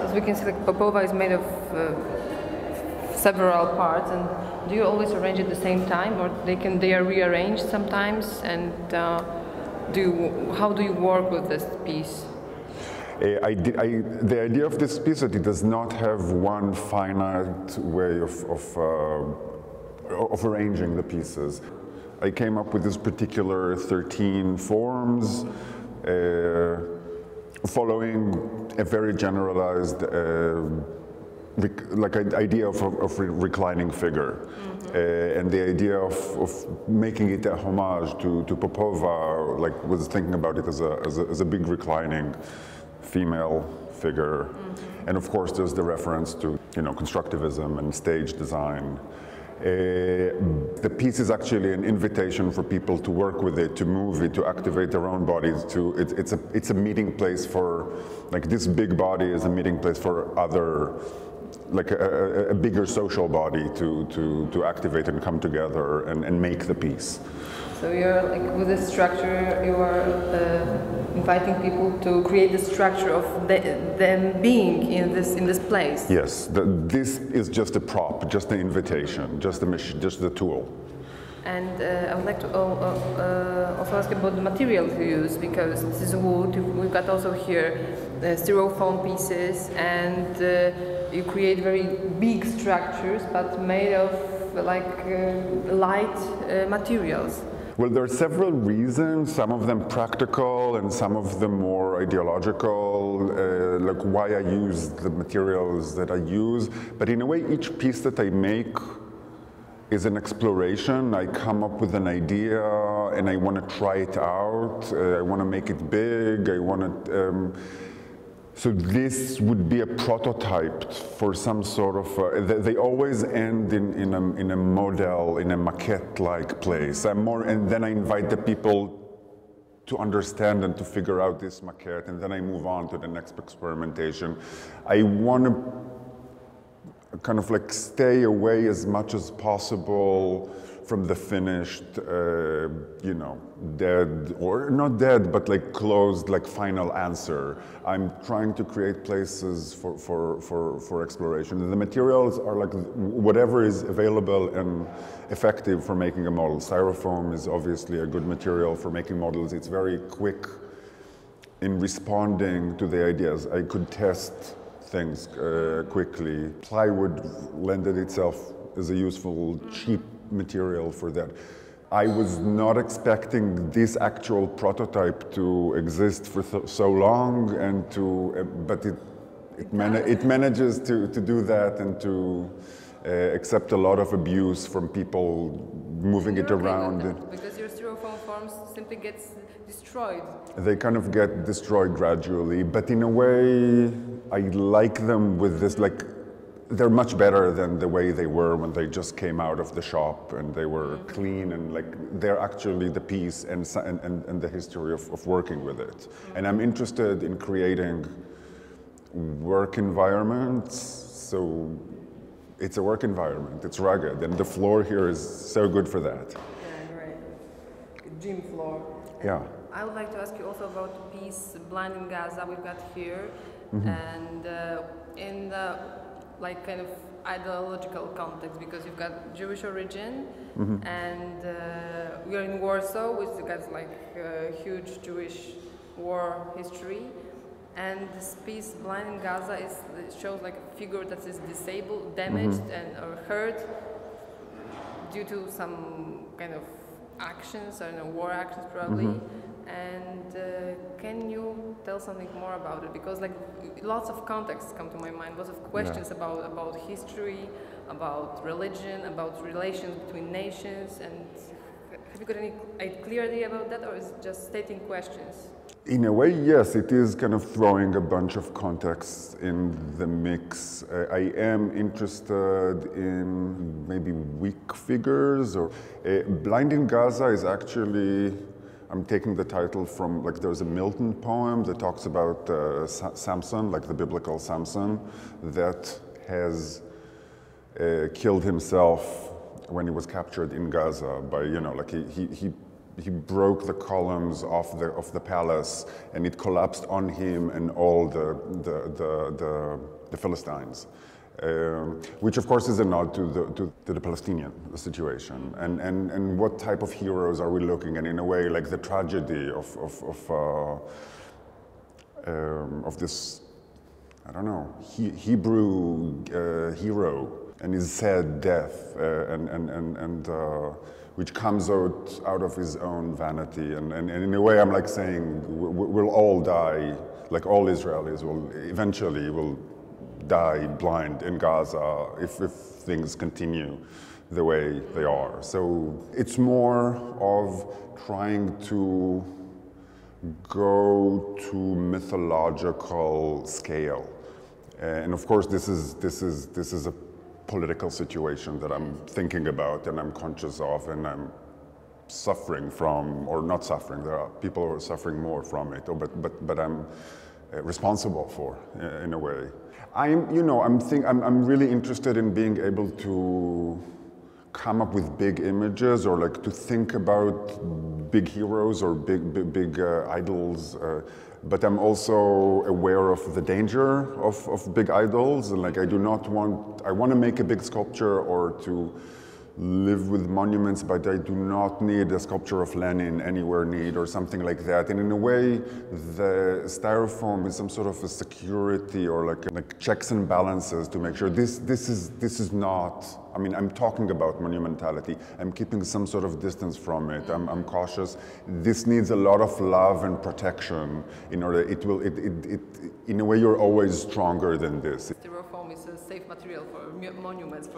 as we can see, like Bhabha is made of several parts, and do you always arrange at the same time, or they are rearranged sometimes? And how do you work with this piece? The idea of this piece that it does not have one finite way of arranging the pieces. I came up with this particular 13 forms, following a very generalized idea of reclining figure. And the idea of making it a homage to Bhabha, was thinking about it as a big reclining female figure. And of course there's the reference to constructivism and stage design. The piece is actually an invitation for people to work with it, to move it, to activate their own bodies. It's a meeting place for, this big body is a meeting place for other, a bigger social body to activate and come together and make the piece. So you're with this structure, you are inviting people to create the structure of them being in this place. Yes, this is just a prop, just an invitation, just the tool. And I would like to also ask about the materials you use, because this is wood. We've got also here styrofoam pieces, and you create very big structures, but made of light materials. Well, there are several reasons, some of them practical and some of them more ideological, why I use the materials that I use. But in a way, each piece that I make is an exploration. I come up with an idea and I want to try it out. I want to make it big. So this would be a prototype for some sort of, they always end in a model, in a maquette-like place. And then I invite the people to understand and to figure out this maquette, and then I move on to the next experimentation. I want to kind of stay away as much as possible from the finished, dead, or not dead, but closed, final answer. I'm trying to create places for exploration. And the materials are whatever is available and effective for making a model. Styrofoam is obviously a good material for making models. It's very quick in responding to the ideas. I could test things quickly. Plywood lended itself as a useful, cheap material for that. I was not expecting this actual prototype to exist for so long, and but it manages to do that and to accept a lot of abuse from people moving it around. Because your styrofoam forms simply gets destroyed. They kind of get destroyed gradually, but in a way, I like them with this, they're much better than the way they were when they just came out of the shop and they were clean, and they're actually the piece and the history of working with it. And I'm interested in creating work environments, so it's a work environment, it's rugged, and the floor here is so good for that. Yeah, right. Gym floor. Yeah. I would like to ask you also about the piece Blind in Gaza we've got here, and in the kind of ideological context, because you've got Jewish origin, and we're in Warsaw, which has a huge Jewish war history, and this piece Blind in Gaza it shows a figure that is disabled, damaged, or hurt due to some kind of actions, I don't know, war actions probably. And can you tell something more about it? Because lots of contexts come to my mind, lots of questions about history, about religion, about relations between nations. And have you got any clear idea about that, or is it just stating questions? In a way, yes, it is kind of throwing a bunch of contexts in the mix. I am interested in maybe weak figures, or Blind in Gaza is actually, I'm taking the title from, there's a Milton poem that talks about Samson, the biblical Samson, that has killed himself when he was captured in Gaza by, he broke the columns of the palace, and it collapsed on him and all the Philistines. Which of course is a nod to the Palestinian situation, and what type of heroes are we looking at? In a way, like the tragedy of this, I don't know, Hebrew hero and his sad death, which comes out of his own vanity, and in a way, I'm like saying we'll all die, like all Israelis will eventually die blind in Gaza if things continue the way they are. So it's more of trying to go to mythological scale, and of course this is a political situation that I'm thinking about and I'm conscious of and I'm suffering from, or not suffering. There are people who are suffering more from it, but I'm responsible for, in a way. I'm really interested in being able to come up with big images, or like to think about big heroes or big idols, but I'm also aware of the danger of big idols, and like I want to make a big sculpture or to live with monuments, but I do not need a sculpture of Lenin anywhere near or something like that. And in a way, the styrofoam is some sort of a security, or like checks and balances to make sure this is not. I mean, I'm talking about monumentality. I'm keeping some sort of distance from it. I'm cautious. This needs a lot of love and protection in order. In a way, you're always stronger than this. Styrofoam is a safe material for monuments.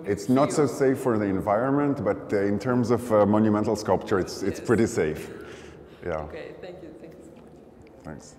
It's not so safe for the environment, but in terms of monumental sculpture, it's pretty safe. Yeah. Okay, thank you so much. Thanks.